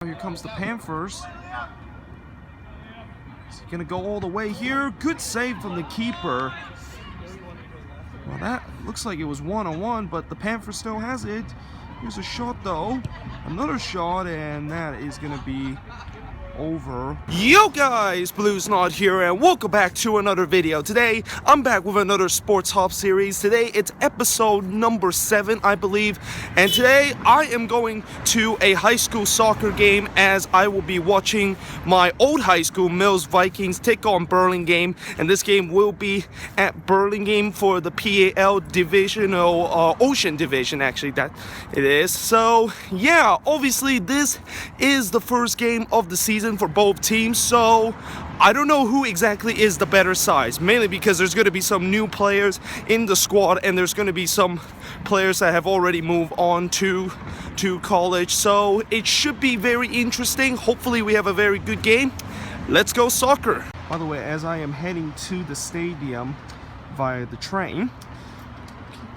Here comes the Panthers. Is he gonna go all the way here? Good save from the keeper. Well, that looks like it was one-on-one, but the Panthers still has it. Here's a shot though. Another shot, and that is gonna be over. Yo guys, Bluesnot here, and welcome back to another video. Today I'm back with another Sporthop series. Today it's episode number 7, I believe, and today I am going to a high school soccer game as I will be watching my old high school Mills Vikings take on Burlingame, and this game will be at Burlingame for the PAL division, or Ocean division actually that it is. So yeah, obviously this is the first game of the season for both teams, so I don't know who exactly is the better size, mainly because there's going to be some new players in the squad and there's going to be some players that have already moved on to college, so it should be very interesting. Hopefully we have a very good game. Let's go soccer. By the way, as I am heading to the stadium via the train,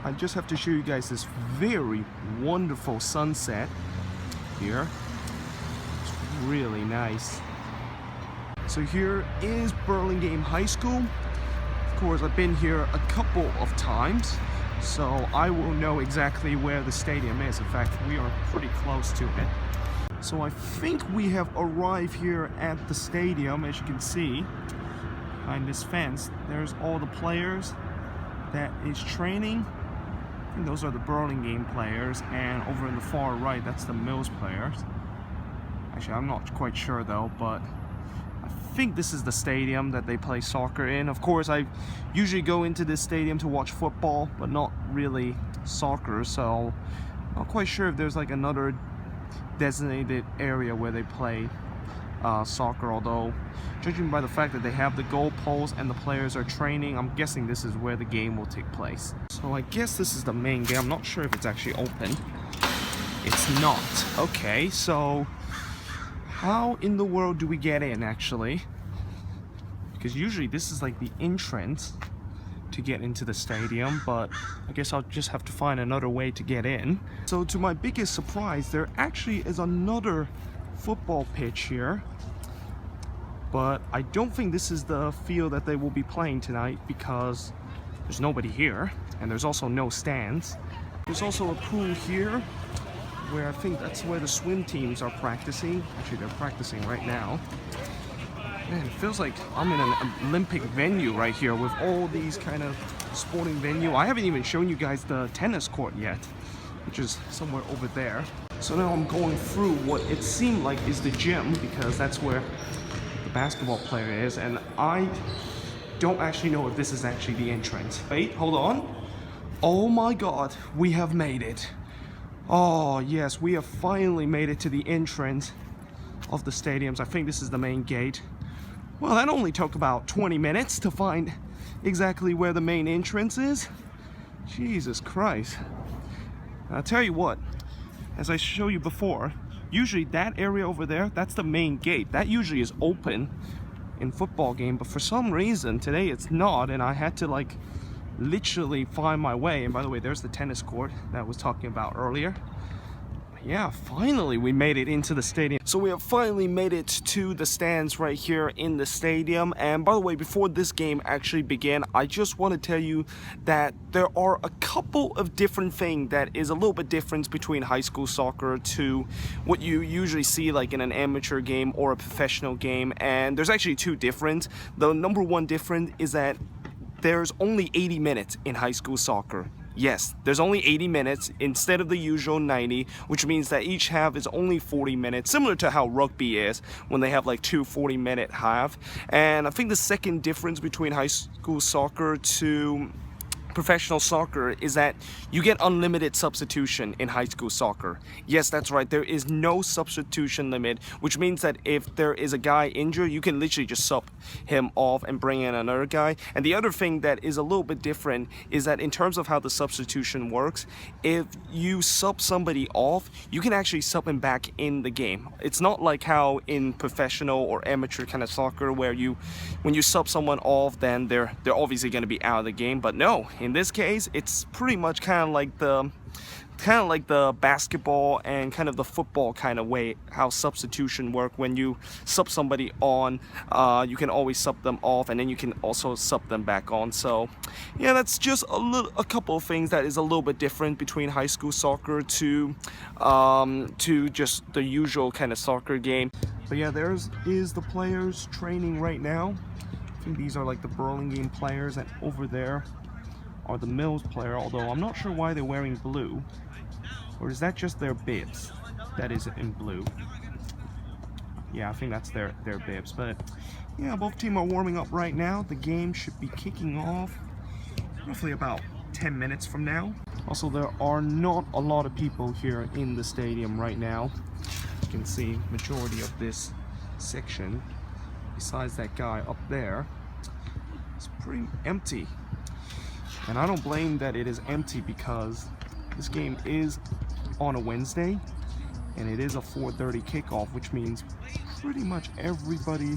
I just have to show you guys this very wonderful sunset here. Really nice. So here is Burlingame High School. Of course, I've been here a couple of times, so I will know exactly where the stadium is. In fact, we are pretty close to it. So I think we have arrived here at the stadium. As you can see behind this fence, there's all the players that is training. I think those are the Burlingame players, and over in the far right, that's the Mills players. Actually, I'm not quite sure though, but I think this is the stadium that they play soccer in. Of course, I usually go into this stadium to watch football, but not really soccer, so I'm not quite sure if there's like another designated area where they play soccer, although judging by the fact that they have the goal posts and the players are training, I'm guessing this is where the game will take place. So I guess this is the main game. I'm not sure if it's actually open. It's not. Okay, so how in the world do we get in, actually? Because usually this is like the entrance to get into the stadium, but I guess I'll just have to find another way to get in. So to my biggest surprise, there actually is another football pitch here, but I don't think this is the field that they will be playing tonight because there's nobody here, and there's also no stands. There's also a pool here, where I think that's where the swim teams are practicing. Actually, they're practicing right now. Man, it feels like I'm in an Olympic venue right here with all these kind of sporting venue. I haven't even shown you guys the tennis court yet, which is somewhere over there. So now I'm going through what it seemed like is the gym, because that's where the basketball player is, and I don't actually know if this is actually the entrance. Wait, hold on. Oh my god, we have made it. Oh yes, we have finally made it to the entrance of the stadiums. I think this is the main gate. Well, that only took about 20 minutes to find exactly where the main entrance is. Jesus Christ. I'll tell you what, as I showed you before, usually that area over there, that's the main gate. That usually is open in football game, but for some reason today it's not, and I had to like literally find my way. And by the way, there's the tennis court that I was talking about earlier. Yeah, finally we made it into the stadium. So we have finally made it to the stands right here in the stadium. And by the way, before this game actually began, I just want to tell you that there are a couple of different things that is a little bit different between high school soccer to what you usually see like in an amateur game or a professional game. And there's actually two different. The number one difference is that there's only 80 minutes in high school soccer. Yes, there's only 80 minutes instead of the usual 90, which means that each half is only 40 minutes, similar to how rugby is when they have like two 40-minute halves. And I think the second difference between high school soccer to professional soccer is that you get unlimited substitution in high school soccer. Yes, that's right, there is no substitution limit, which means that if there is a guy injured, you can literally just sub him off and bring in another guy. And the other thing that is a little bit different is that in terms of how the substitution works, if you sub somebody off, you can actually sub him back in the game. It's not like how in professional or amateur kind of soccer where when you sub someone off, then they're obviously going to be out of the game. But no, in this case, it's pretty much kind of like kind of like the basketball and kind of the football kind of way how substitution work. When you sub somebody on, you can always sub them off, and then you can also sub them back on. So yeah, that's just a couple of things that is a little bit different between high school soccer to just the usual kind of soccer game. But yeah, there's the players training right now. I think these are like the Burlingame players, and over there are the Mills player, although I'm not sure why they're wearing blue. Or is that just their bibs that is in blue? Yeah, I think that's their bibs. But yeah, both teams are warming up right now. The game should be kicking off roughly about 10 minutes from now. Also, there are not a lot of people here in the stadium right now. You can see majority of this section, besides that guy up there, it's pretty empty. And I don't blame that it is empty, because this game is on a Wednesday and it is a 4:30 kickoff, which means pretty much everybody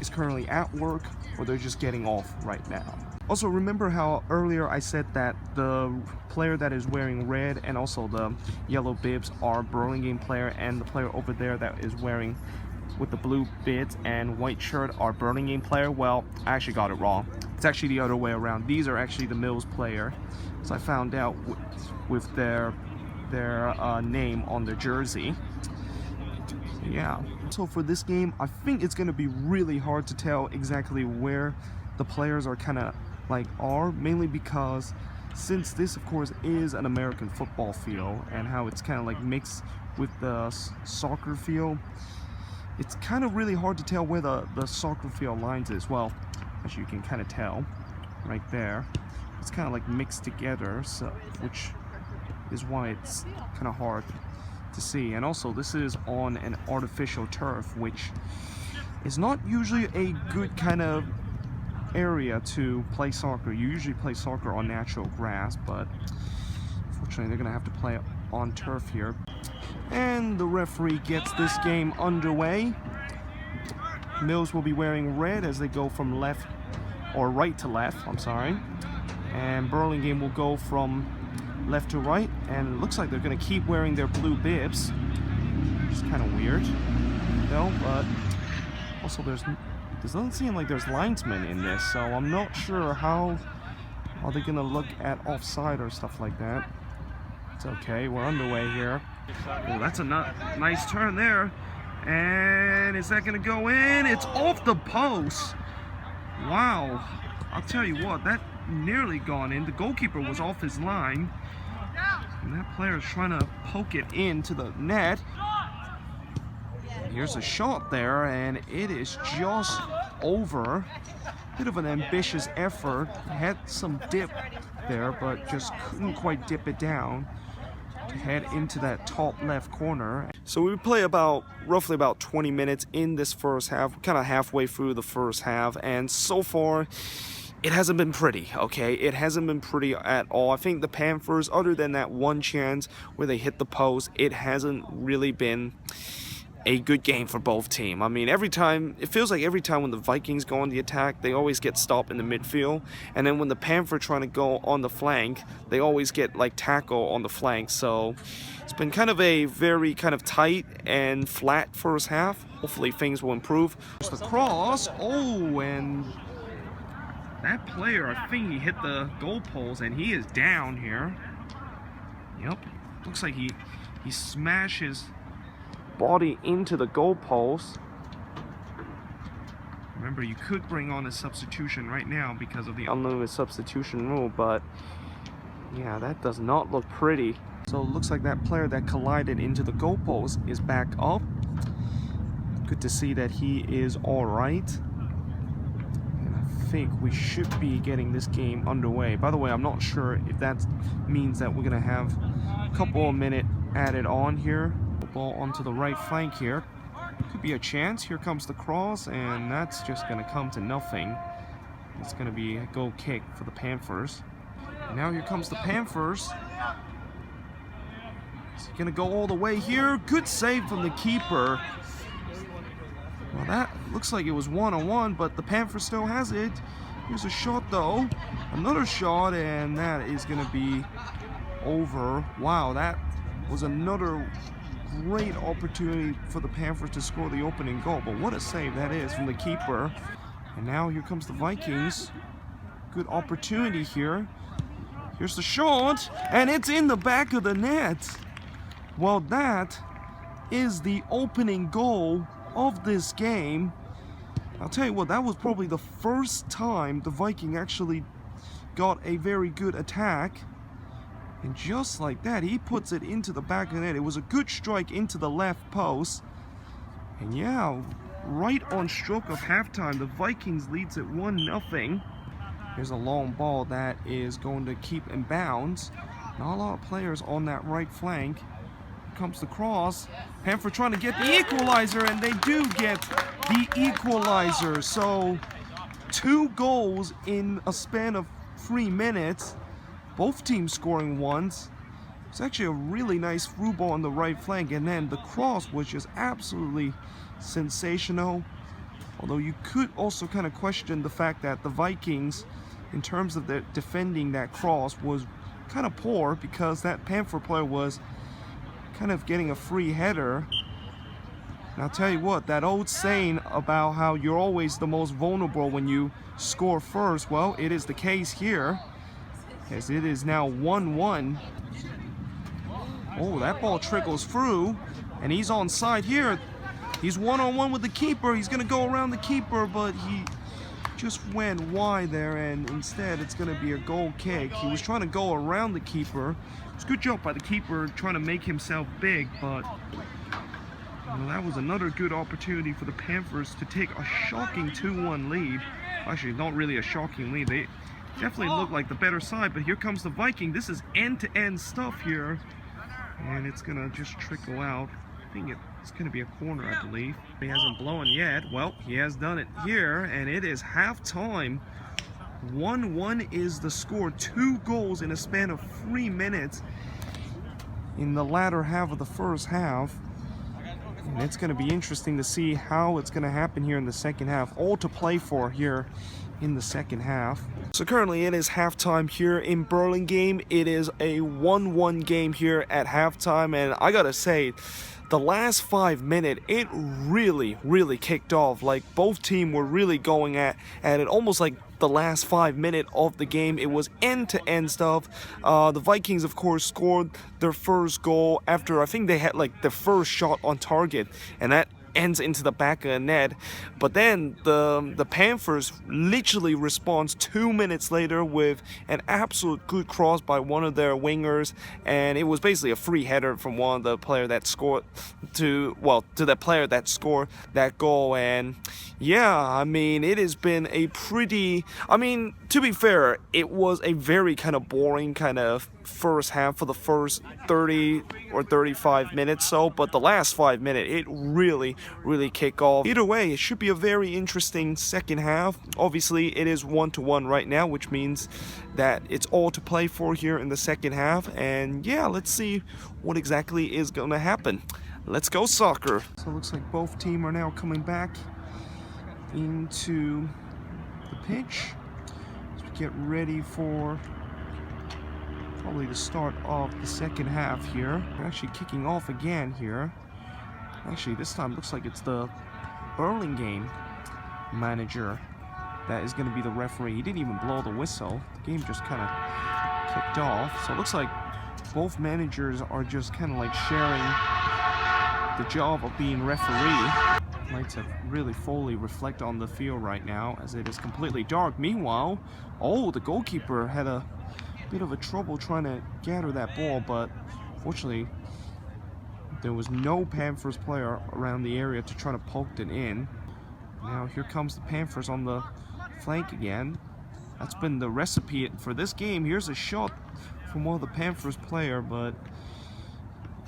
is currently at work or they're just getting off right now. Also, remember how earlier I said that the player that is wearing red and also the yellow bibs are Burlingame player, and the player over there that is wearing with the blue bibs and white shirt are Burlingame player? Well, I actually got it wrong. It's actually the other way around. These are actually the Mills player. So I found out with their name on their jersey. Yeah. So for this game, I think it's going to be really hard to tell exactly where the players are kind of are, mainly because since this of course is an American football field, and how it's kind of like mixed with the soccer field, it's kind of really hard to tell where the soccer field lines is. Well, as you can kind of tell right there, it's kind of like mixed together, so which is why it's kind of hard to see. And also, this is on an artificial turf, which is not usually a good kind of area to play soccer. You usually play soccer on natural grass, but unfortunately they're gonna have to play on turf here. And the referee gets this game underway. Mills will be wearing red as they go from left or right to left, I'm sorry. And Burlingame will go from left to right, and it looks like they're gonna keep wearing their blue bibs, which is kind of weird, but also it doesn't seem like there's linesmen in this, so I'm not sure how are they gonna look at offside or stuff like that. It's okay, we're underway here. Oh, that's a nice turn there, and is that gonna go in? It's off the post. Wow, I'll tell you what, that nearly gone in. The goalkeeper was off his line, and that player is trying to poke it into the net. Here's a shot there, and it is just over. Bit of an ambitious effort. Had some dip there, but just couldn't quite dip it down to head into that top left corner. So we play roughly about 20 minutes in this first half, kind of halfway through the first half, and so far it hasn't been pretty, okay? It hasn't been pretty at all. I think the Panthers, other than that one chance where they hit the post, it hasn't really been a good game for both teams. I mean, it feels like every time when the Vikings go on the attack, they always get stopped in the midfield. And then when the Panthers trying to go on the flank, they always get tackle on the flank. So it's been kind of a very kind of tight and flat first half. Hopefully things will improve. There's the cross. Oh, and that player, I think he hit the goalpost, and he is down here. Yep. Looks like he smashed his body into the goalpost. Remember, you could bring on a substitution right now because of the unlimited substitution rule, but yeah, that does not look pretty. So it looks like that player that collided into the goalpost is back up. Good to see that he is all right. And I think we should be getting this game underway. By the way, I'm not sure if that means that we're gonna have a couple of minutes added on here. Ball onto the right flank here. Could be a chance. Here comes the cross, and that's just going to come to nothing. It's going to be a goal kick for the Panthers. And now here comes the Panthers. Is he going to go all the way here? Good save from the keeper. Well, that looks like it was one-on-one, but the Panthers still has it. Here's a shot, though. Another shot, and that is going to be over. Wow, that was another great opportunity for the Panthers to score the opening goal. But what a save that is from the keeper. And now here comes the Vikings. Good opportunity here. Here's the shot, and it's in the back of the net. Well, that is the opening goal of this game. I'll tell you what, that was probably the first time the Viking actually got a very good attack. And just like that, he puts it into the back of the net. It was a good strike into the left post. And yeah, right on stroke of halftime, the Vikings leads it 1-0. Here's a long ball that is going to keep in bounds. Not a lot of players on that right flank. Here comes the cross. Panther trying to get the equalizer, and they do get the equalizer. So 2 goals in a span of 3 minutes. Both teams scoring once. It's actually a really nice through ball on the right flank, and then the cross was just absolutely sensational. Although you could also kind of question the fact that the Vikings, in terms of their defending that cross, was kind of poor, because that Panther player was kind of getting a free header. And I'll tell you what, that old saying about how you're always the most vulnerable when you score first, well, it is the case here, as it is now 1-1. Oh, that ball trickles through, and he's onside here. He's one-on-one with the keeper. He's going to go around the keeper, but he just went wide there, and instead it's going to be a goal kick. He was trying to go around the keeper. It was a good job by the keeper trying to make himself big, but well, that was another good opportunity for the Panthers to take a shocking 2-1 lead. Actually, not really a shocking lead. They definitely look like the better side, but here comes the Viking. This is end-to-end stuff here, and it's going to just trickle out. I think it's going to be a corner, I believe. He hasn't blown yet. Well, he has done it here, and it is halftime. 1-1 is the score. 2 goals in a span of 3 minutes in the latter half of the first half. And it's going to be interesting to see how it's going to happen here in the second half. All to play for here in the second half. So currently it is halftime here in Burlingame. It is a 1-1 game here at halftime, and I gotta say, the last 5 minutes, it really kicked off. Like, both teams were really going at it, almost like the last 5 minutes of the game. It was end-to-end stuff. The Vikings, of course, scored their first goal after, I think they had like the first shot on target, and that ends into the back of the net. But then the Panthers literally responds 2 minutes later with an absolute good cross by one of their wingers, and it was basically a free header from one of the player that scored to the player that scored that goal. And yeah, I mean, it has been a pretty, I mean, to be fair, it was a very kind of boring kind of first half for the first 30 or 35 minutes but the last 5 minutes, it really kicked off. Either way, it should be a very interesting second half. Obviously, it is 1-1 right now, which means that it's all to play for here in the second half. And yeah, let's see what exactly is going to happen. Let's go soccer. So it looks like both teams are now coming back into the pitch as we get ready for probably the start of the second half here. We're actually kicking off again here. Actually, this time looks like it's the Burlingame manager that is going to be the referee. He didn't even blow the whistle. The game just kind of kicked off. So it looks like both managers are just kind of like sharing the job of being referee. Lights have really fully reflect on the field right now as it is completely dark. Meanwhile, the goalkeeper had a bit of a trouble trying to gather that ball, but fortunately there was no Panthers player around the area to try to poke it in. Now here comes the Panthers on the flank again. That's been the recipe for this game. Here's a shot from one of the Panthers player, but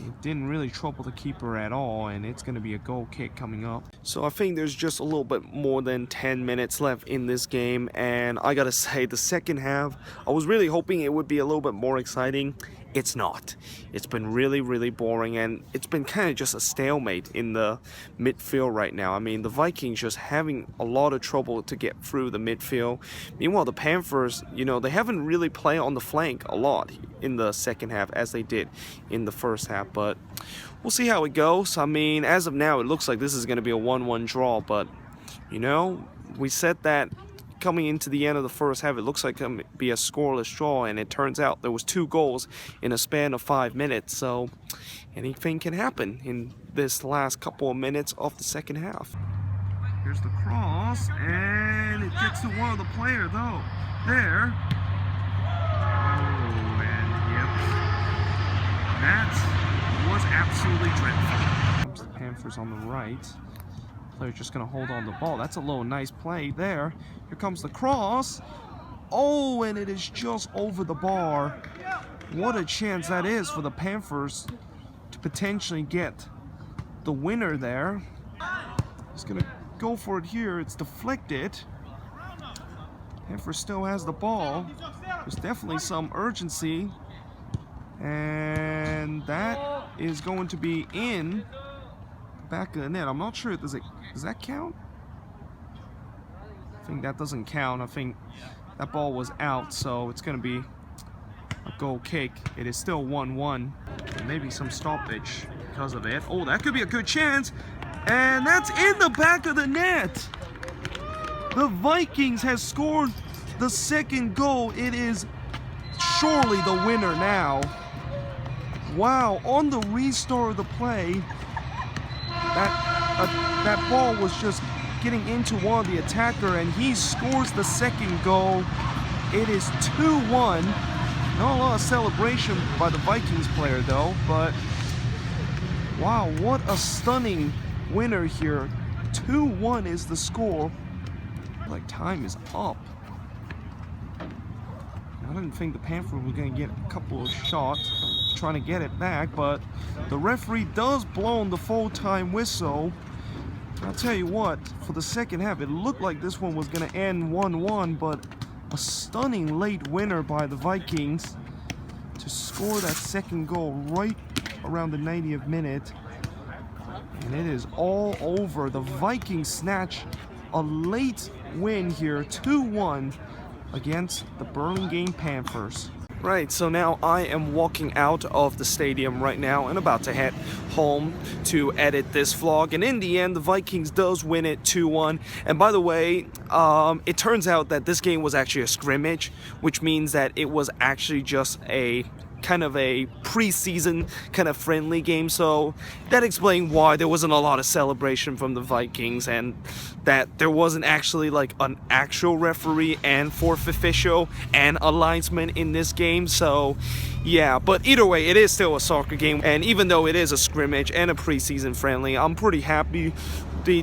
it didn't really trouble the keeper at all, and it's going to be a goal kick coming up. So I think there's just a little bit more than 10 minutes left in this game, and I gotta say, the second half, I was really hoping it would be a little bit more exciting. it's not. It's been really, really boring, and it's been kind of just a stalemate in the midfield right now. I mean, the Vikings just having a lot of trouble to get through the midfield. Meanwhile, the Panthers, you know, they haven't really played on the flank a lot in the second half as they did in the first half, but we'll see how it goes. I mean, as of now, it looks like this is going to be a 1-1 draw, but, you know, we said that coming into the end of the first half, it looks like it could be a scoreless draw, and it turns out there was 2 goals in a span of 5 minutes, so anything can happen in this last couple of minutes of the second half. Here's the cross, and it gets to one of the players, though. There. Oh, and yep. That was absolutely dreadful. Comes the Panthers on the right. Player's just going to hold on the ball. That's a little nice play there. Here comes the cross. Oh, and it is just over the bar. What a chance that is for the Panthers to potentially get the winner there. He's going to go for it here. It's deflected. Panthers still has the ball. There's definitely some urgency. And that is going to be in back of the net. I'm not sure. Does that count? I think that doesn't count. I think that ball was out, so it's going to be a goal kick. It is still 1-1. Maybe some stoppage because of it. Oh, that could be a good chance. And that's in the back of the net. The Vikings has scored the second goal. It is surely the winner now. Wow, on the restart of the play, that ball was just getting into one of the attacker, and he scores the second goal. It is 2-1. Not a lot of celebration by the Vikings player though, but wow, what a stunning winner here. 2-1 is the score. Like time is up. I didn't think the Panthers were going to get a couple of shots trying to get it back, but the referee does blow on the full-time whistle. I'll tell you what, for the second half, it looked like this one was going to end 1-1, but a stunning late winner by the Vikings to score that second goal right around the 90th minute. And it is all over. The Vikings snatch a late win here, 2-1. Against the Burlingame Panthers. Right, so now I am walking out of the stadium right now and about to head home to edit this vlog. And in the end, the Vikings does win it 2-1. And by the way, it turns out that this game was actually a scrimmage, which means that it was actually just a kind of a preseason kind of friendly game, so that explained why there wasn't a lot of celebration from the Vikings, and that there wasn't actually like an actual referee and fourth official and a linesman in this game. So yeah, but either way, it is still a soccer game, and even though it is a scrimmage and a preseason friendly, I'm pretty happy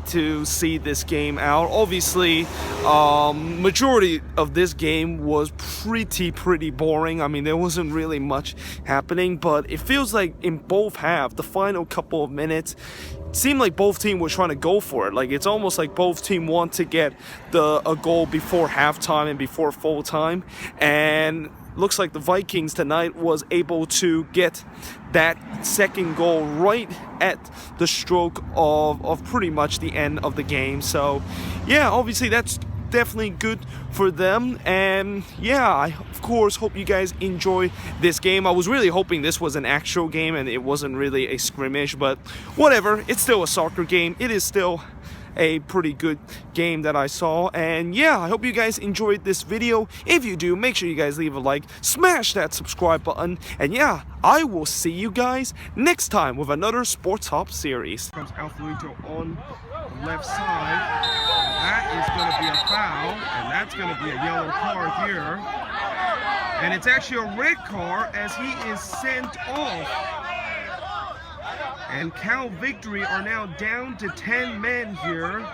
to see this game out. Obviously, majority of this game was pretty boring. I mean, there wasn't really much happening, but it feels like in both halves, the final couple of minutes, it seemed like both teams were trying to go for it. Like, it's almost like both teams want to get a goal before halftime and before full time, and looks like the Vikings tonight was able to get that second goal right at the stroke of pretty much the end of the game. So yeah, obviously that's definitely good for them. And yeah, I of course hope you guys enjoy this game. I was really hoping this was an actual game and it wasn't really a scrimmage, but whatever, it's still a soccer game. It is still a pretty good game that I saw. And yeah, I hope you guys enjoyed this video. If you do, make sure you guys leave a like, smash that subscribe button, and yeah, I will see you guys next time with another Sporthop series. Comes Alfredo on the left side. That is going to be a foul, and that's going to be a yellow card here. And it's actually a red card as he is sent off. And Cal Victory are now down to 10 men here.